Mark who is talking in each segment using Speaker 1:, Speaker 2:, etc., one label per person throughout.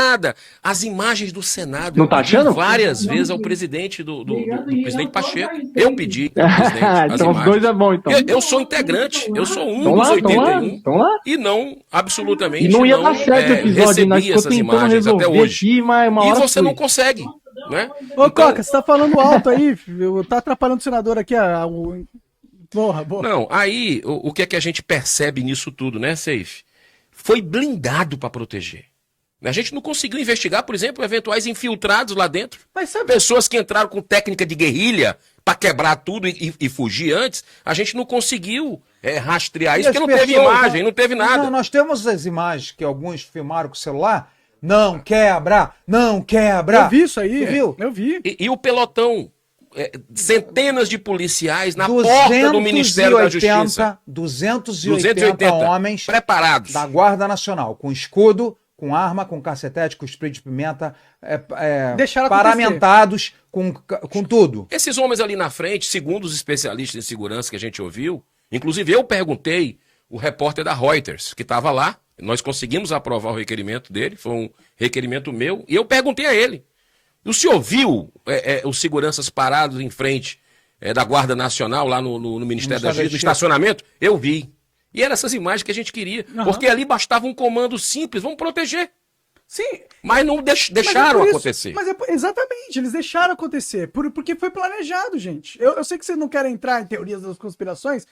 Speaker 1: nada. As imagens do Senado,
Speaker 2: Não
Speaker 1: eu
Speaker 2: tá
Speaker 1: pedi
Speaker 2: achando?
Speaker 1: várias vezes ao presidente do presidente Pacheco. Eu pedi ao presidente as
Speaker 2: Então os
Speaker 1: imagens.
Speaker 2: dois é bom, então.
Speaker 1: Eu sou integrante, eu sou um
Speaker 2: Estão
Speaker 1: dos
Speaker 2: lá, estão lá,
Speaker 1: 81
Speaker 2: estão lá.
Speaker 1: e não, absolutamente
Speaker 2: E não ia dar
Speaker 1: não
Speaker 2: certo o episódio, nós
Speaker 1: recebi
Speaker 2: ficamos
Speaker 1: essas
Speaker 2: tentando
Speaker 1: imagens até
Speaker 2: resolver
Speaker 1: hoje.
Speaker 2: aqui, mas uma
Speaker 1: E
Speaker 2: hora
Speaker 1: você
Speaker 2: foi.
Speaker 1: não consegue, né?
Speaker 3: Ô,
Speaker 1: Então,
Speaker 3: Coca, você tá falando alto aí, filho. Tá atrapalhando o senador aqui. Porra.
Speaker 1: não, aí o que é que a gente percebe nisso tudo, né, Seif? Foi blindado para proteger. A gente não conseguiu investigar, por exemplo, eventuais infiltrados lá dentro.
Speaker 3: Mas sabe...
Speaker 1: Pessoas que entraram com técnica de guerrilha para quebrar tudo e fugir antes. A gente não conseguiu rastrear isso, porque não teve imagem, não teve nada.
Speaker 4: Não, nós temos as imagens que alguns filmaram com o celular. Não quebra, não quebra.
Speaker 3: Eu vi isso aí.
Speaker 4: Tu viu?
Speaker 3: Eu vi.
Speaker 1: E o pelotão, centenas de policiais na porta do Ministério da Justiça.
Speaker 4: 280 homens
Speaker 1: preparados.
Speaker 4: da Guarda Nacional, com escudo, com arma, com cacetete, com spray de pimenta, paramentados, com tudo.
Speaker 1: Esses homens ali na frente, segundo os especialistas em segurança que a gente ouviu, inclusive eu perguntei o repórter da Reuters, que estava lá, nós conseguimos aprovar o requerimento dele, foi um requerimento meu, e eu perguntei a ele, o senhor viu os seguranças parados em frente da Guarda Nacional, lá no Ministério da Justiça, no estacionamento? Eu vi. E eram essas imagens que a gente queria, porque ali bastava um comando simples, vamos proteger.
Speaker 3: Sim.
Speaker 1: Mas não deixaram acontecer.
Speaker 3: Exatamente, eles deixaram acontecer, porque foi planejado, gente. Eu sei que vocês não querem entrar em teorias das conspirações,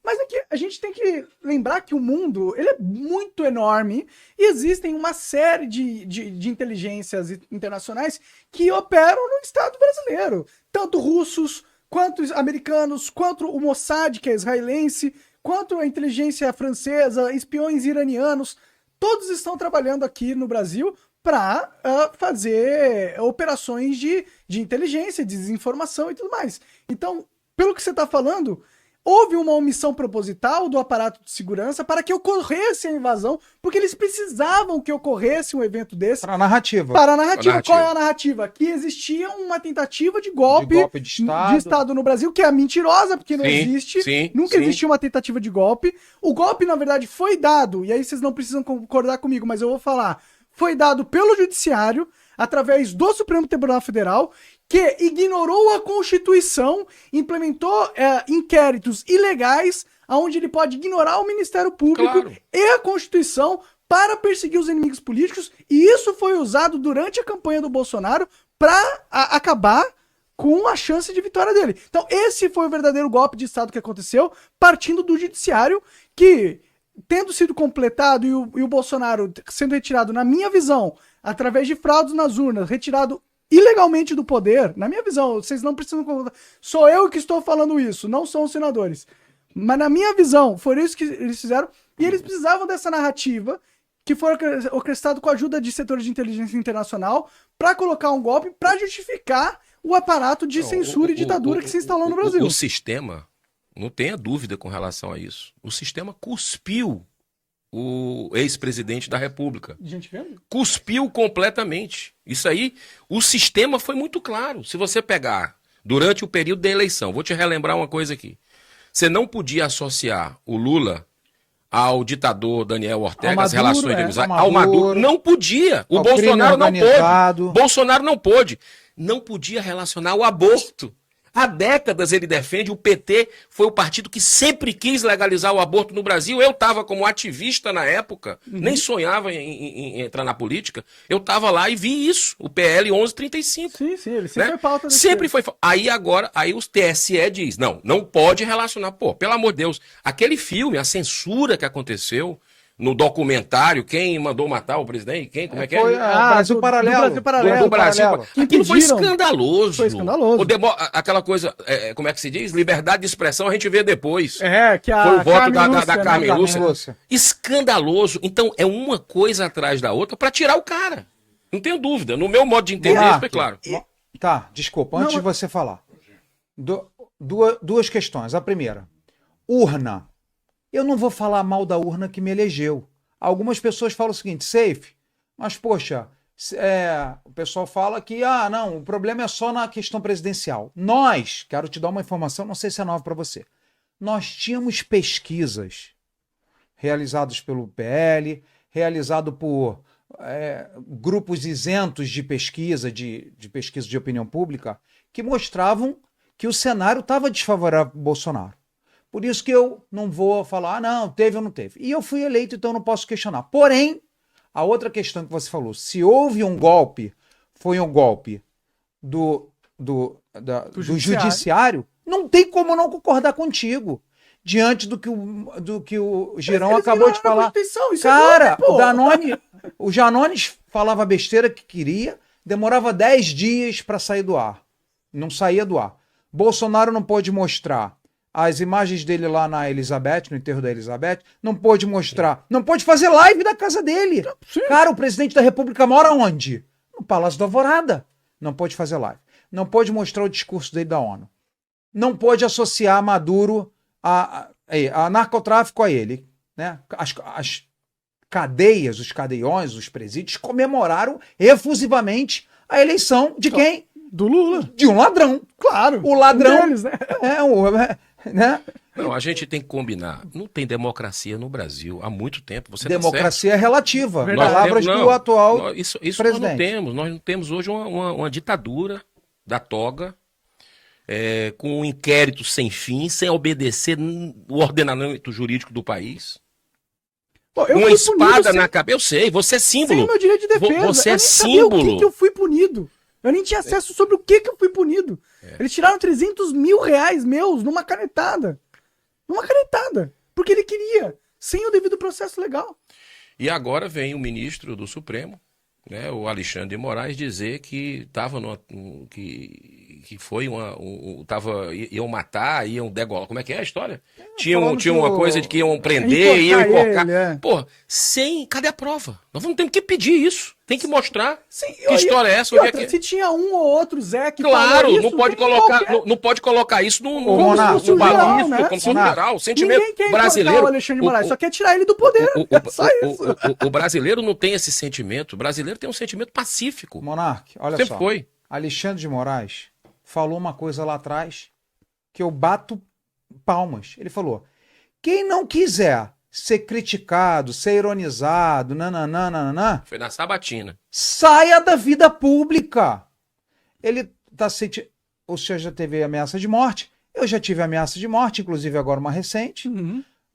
Speaker 3: mas aqui a gente tem que lembrar que o mundo ele é muito enorme e existem uma série de inteligências internacionais que operam no Estado brasileiro. Tanto russos, quanto americanos, quanto o Mossad, que é israelense, quanto a inteligência francesa, espiões iranianos, todos estão trabalhando aqui no Brasil para fazer operações de inteligência, de desinformação e tudo mais. Então, pelo que você está falando, houve uma omissão proposital do aparato de segurança para que ocorresse a invasão, porque eles precisavam que ocorresse um evento desse.
Speaker 4: Para a narrativa.
Speaker 3: Para a narrativa. Qual é a narrativa? Que existia uma tentativa de golpe
Speaker 4: de
Speaker 3: Estado no Brasil, que é mentirosa, porque não existe. Nunca existiu uma tentativa de golpe. O golpe, na verdade, foi dado, e aí vocês não precisam concordar comigo, mas eu vou falar, foi dado pelo Judiciário, através do Supremo Tribunal Federal, que ignorou a Constituição, implementou inquéritos ilegais, onde ele pode ignorar o Ministério Público e a Constituição para perseguir os inimigos políticos, e isso foi usado durante a campanha do Bolsonaro para acabar com a chance de vitória dele. Então esse foi o verdadeiro golpe de Estado que aconteceu, partindo do Judiciário, que, tendo sido completado e o Bolsonaro sendo retirado, na minha visão, através de fraudes nas urnas, retirado ilegalmente do poder, na minha visão, vocês não precisam concordar, sou eu que estou falando isso, não são os senadores, mas na minha visão, foi isso que eles fizeram, e eles precisavam dessa narrativa, que foi orquestrado com a ajuda de setores de inteligência internacional, para colocar um golpe, para justificar o aparato de censura e ditadura que se instalou no Brasil.
Speaker 1: O sistema, não tenha dúvida com relação a isso, o sistema cuspiu o ex-presidente da República.
Speaker 3: Gente vendo?
Speaker 1: Cuspiu completamente. Isso aí, o sistema foi muito claro. Se você pegar durante o período da eleição, vou te relembrar uma coisa aqui. Você não podia associar o Lula ao ditador Daniel Ortega, as relações de amizade, ao Maduro. Não podia. O Bolsonaro não pôde. Bolsonaro não pôde. Não podia relacionar o aborto. Há décadas ele defende, o PT foi o partido que sempre quis legalizar o aborto no Brasil. Eu estava como ativista na época, nem sonhava em entrar na política. Eu estava lá e vi isso, o PL 1135.
Speaker 3: Sim, ele sempre foi pauta desse
Speaker 1: Sempre foi. Aí agora, o TSE diz, não pode relacionar. Pô, pelo amor de Deus, aquele filme, a censura que aconteceu no documentário, quem mandou matar o presidente? Quem? Como é que é?
Speaker 4: Foi Brasil Paralelo.
Speaker 1: Do Brasil. Aquilo foi escandaloso.
Speaker 3: Foi escandaloso.
Speaker 1: Aquela coisa, como é que se diz? Liberdade de expressão a gente vê depois.
Speaker 3: Que a
Speaker 1: foi o voto
Speaker 3: Carmen
Speaker 1: da Carmen Lúcia. Escandaloso. Então, é uma coisa atrás da outra para tirar o cara. Não tenho dúvida. No meu modo de entender, isso foi claro.
Speaker 4: Tá, desculpa. Antes de você falar. Duas questões. A primeira. Urna. Eu não vou falar mal da urna que me elegeu. Algumas pessoas falam o seguinte, Seif, mas poxa, o pessoal fala que, não, o problema é só na questão presidencial. Nós, quero te dar uma informação, não sei se é nova para você, nós tínhamos pesquisas realizadas pelo PL, realizado por grupos isentos de pesquisa, de pesquisa de opinião pública, que mostravam que o cenário estava desfavorável ao Bolsonaro. Por isso que eu não vou falar, não, teve ou não teve. E eu fui eleito, então não posso questionar. Porém, a outra questão que você falou, se houve um golpe, foi um golpe do judiciário, não tem como não concordar contigo. Diante do que o Girão acabou de falar. Cara, o Janones falava besteira que queria, demorava 10 dias para sair do ar. Não saía do ar. Bolsonaro não pôde mostrar as imagens dele lá na Elizabeth, no enterro da Elizabeth, não pôde mostrar, não pôde fazer live da casa dele. Sim. Cara, o presidente da República mora onde? No Palácio da Alvorada. Não pôde fazer live. Não pôde mostrar o discurso dele da ONU. Não pôde associar Maduro a narcotráfico a ele. Né? As cadeias, os cadeiões, os presídios comemoraram efusivamente a eleição de quem?
Speaker 3: Do Lula.
Speaker 4: De um ladrão.
Speaker 3: Claro.
Speaker 4: O ladrão. Deles, né? Né?
Speaker 1: Não, a gente tem que combinar. Não tem democracia no Brasil há muito tempo. Você
Speaker 4: democracia é relativa.
Speaker 1: Verdade.
Speaker 4: Palavras do atual
Speaker 1: isso
Speaker 4: presidente.
Speaker 1: Nós não temos. Nós não temos hoje uma ditadura da toga, com um inquérito sem fim, sem obedecer o ordenamento jurídico do país.
Speaker 3: Pô,
Speaker 1: uma espada na cabeça. Eu sei, você é símbolo.
Speaker 3: Sem meu direito de defesa.
Speaker 1: Você é símbolo.
Speaker 3: Eu nem sabia o que eu fui punido. Eu nem tinha acesso sobre o que eu fui punido. Eles tiraram 300 mil reais meus numa canetada. Numa canetada. Porque ele queria, sem o devido processo legal.
Speaker 1: E agora vem o ministro do Supremo, né, o Alexandre de Moraes, dizer que estava que foi iam matar, iam degolar. Como é que é a história? Tinha uma coisa de que iam prender, iam enforcar. Pô, cadê a prova? Nós não temos que pedir isso. Tem que mostrar. Sim, que história é essa?
Speaker 3: Se tinha um ou outro Zé que
Speaker 1: claro, isso, não pode colocar isso no balístico, como se geral. O sentimento brasileiro.
Speaker 3: O Alexandre de Moraes só quer tirar ele do poder. Só isso.
Speaker 1: O brasileiro não tem esse sentimento. O brasileiro tem um sentimento pacífico.
Speaker 4: Monark, olha
Speaker 1: sempre
Speaker 4: só.
Speaker 1: Foi.
Speaker 4: Alexandre de Moraes falou uma coisa lá atrás que eu bato palmas. Ele falou: quem não quiser ser criticado, ser ironizado, nananana,
Speaker 1: foi na sabatina.
Speaker 4: Saia da vida pública. Ele tá sentindo. O senhor já teve ameaça de morte. Eu já tive ameaça de morte, inclusive agora uma recente.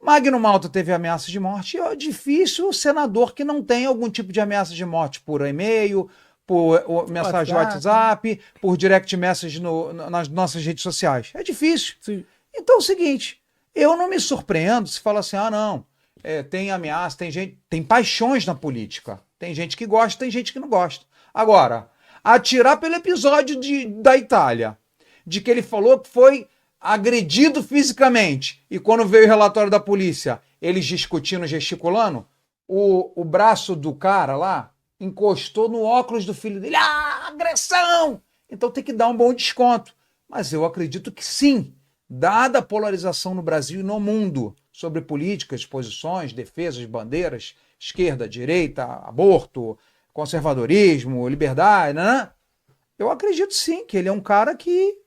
Speaker 4: Magno Malta teve ameaça de morte. É difícil o senador que não tem algum tipo de ameaça de morte por e-mail, por mensagem WhatsApp, por direct message nas nossas redes sociais. É difícil.
Speaker 3: Sim.
Speaker 4: Então é o seguinte, eu não me surpreendo se fala assim, não, tem ameaça, tem paixões na política. Tem gente que gosta, tem gente que não gosta. Agora, atirar pelo episódio da Itália, de que ele falou que foi agredido fisicamente, e quando veio o relatório da polícia, eles discutindo, gesticulando, o braço do cara lá encostou no óculos do filho dele. Agressão! Então tem que dar um bom desconto. Mas eu acredito que sim, dada a polarização no Brasil e no mundo sobre políticas, posições, defesas, bandeiras, esquerda, direita, aborto, conservadorismo, liberdade, né? Eu acredito sim que ele é um cara que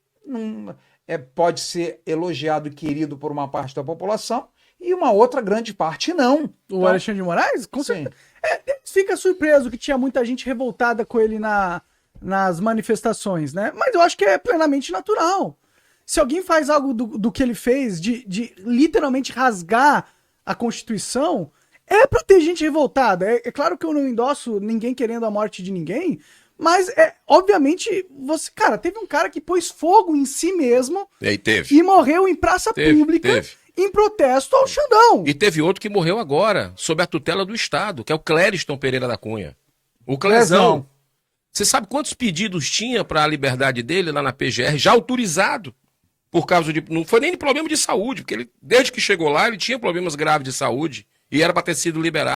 Speaker 4: pode ser elogiado e querido por uma parte da população e uma outra grande parte não.
Speaker 3: O Alexandre de Moraes? Com certeza. Fica surpreso que tinha muita gente revoltada com ele nas manifestações, né? Mas eu acho que é plenamente natural. Se alguém faz algo do que ele fez, de literalmente rasgar a Constituição, é pra ter gente revoltada. É claro que eu não endosso ninguém querendo a morte de ninguém, mas obviamente, teve um cara que pôs fogo em si mesmo e morreu em praça pública em protesto ao Xandão.
Speaker 1: E teve outro que morreu agora, sob a tutela do Estado, que é o Clériston Pereira da Cunha. O Clezão. Você sabe quantos pedidos tinha para a liberdade dele lá na PGR, já autorizado? Por causa de... Não foi nem de problema de saúde, porque ele, desde que chegou lá, ele tinha problemas graves de saúde e era para ter sido liberado.